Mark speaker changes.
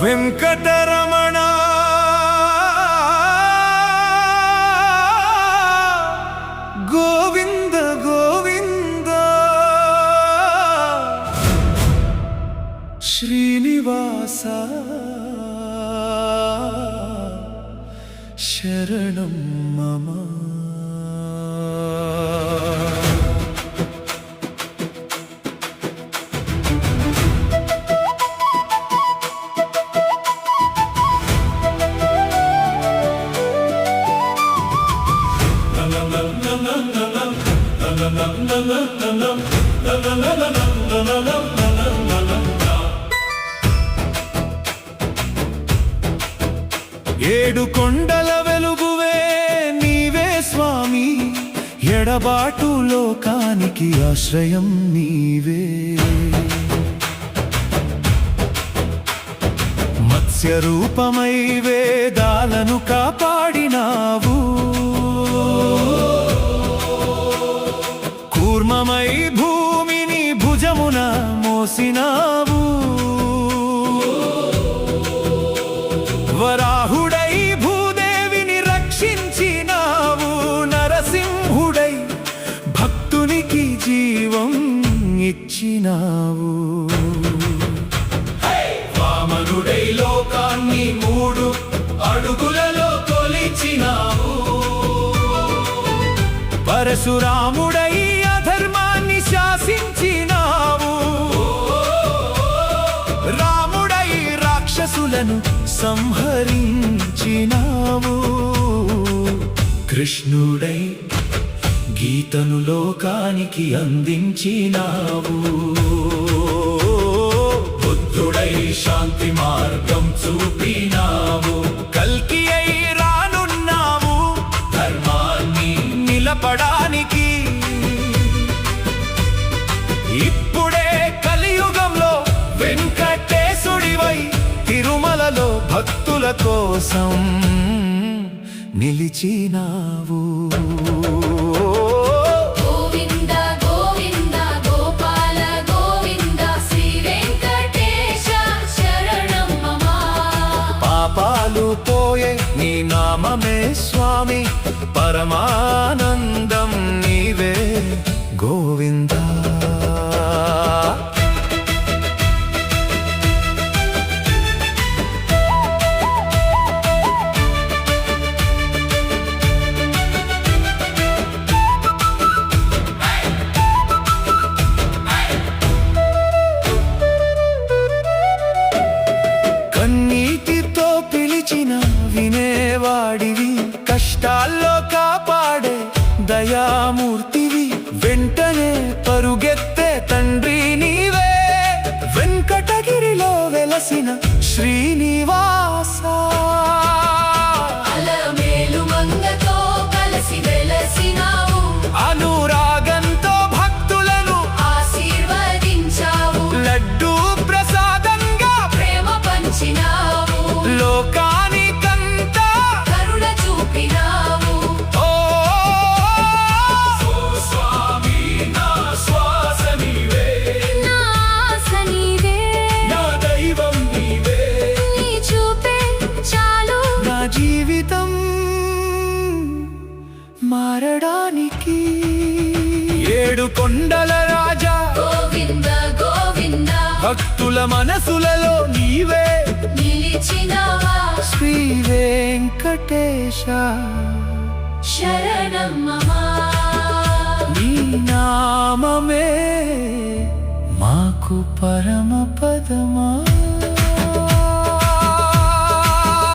Speaker 1: వెంకటరమణ గోవింద గోవింద శ్రీనివాస శరణం మమ ఏడు కొండల వెలుగువే నీవే స్వామి, ఎడబాటు లోకానికి ఆశ్రయం నీవే. మత్స్య రూపమై వేదాలను కాపాడినావు, కూర్మమై భూమిని భుజమున మోసినావు, వరాహుడై భూదేవిని రక్షించినావు, నరసింహుడై భక్తునికి జీవం ఇచ్చినావు, వామనుడై లోకాన్ని 3 అడుగులలో కొలిచినావు, పరశురాముడై అధర్మాన్ని శాసించినావు, రాముడై రాక్షసులను సంహరించినావు, కృష్ణుడై గీతను లోకానికి అందించినావు, బుద్ధుడై శాంతి మార్గం చూపినావు, కల్కి అయి రానున్నావు ధర్మాన్ని నిలపడానికి. ఇప్పుడే కలియుగంలో వెంకటేశుడివై తిరుమలలో భక్తుల కోసం నిలిచినావు.
Speaker 2: గోవింద గోవింద గోపాల గోవింద శ్రీ వెంకటేశ శరణం మమ.
Speaker 1: పాపాలు పోయే నీ నామమే స్వామి, పరమానందం నీవే గోవింద. కన్నీటితో పిలిచిన వినేవాడివి, కష్టాల్లో కాపాడే దయామూర్తివి, వెంటనే పరుగెత్తే తండ్రి నీవే, వెంకటగిరిలో వెలసిన శ్రీనివాస.
Speaker 2: అలమేలు మంగతో కలిసి వెలసినావు,
Speaker 1: అనురాగంతో భక్తులను
Speaker 2: ఆశీర్వదించావు,
Speaker 1: లడ్డూ ప్రసాదంగా
Speaker 2: ప్రేమ పంచినావు,
Speaker 1: లోకానికంతా
Speaker 2: కరుణ చూపినావు.
Speaker 1: ఓ స్వామి నా శ్వాస నీవే,
Speaker 2: నా ఆశ నీవే,
Speaker 1: నా దైవం నీవే,
Speaker 2: నీ చూపే చాలు
Speaker 1: నా జీవితం మారడానికి. 7 కొండల రాజా
Speaker 2: గోవింద గోవింద
Speaker 1: భక్తుల మనసులలో నీవే
Speaker 2: నిలిచినవా,
Speaker 1: శ్రీ వెంకటేశ
Speaker 2: శరణం మమ.
Speaker 1: నీ నామమే మాకు పరమ పదమా.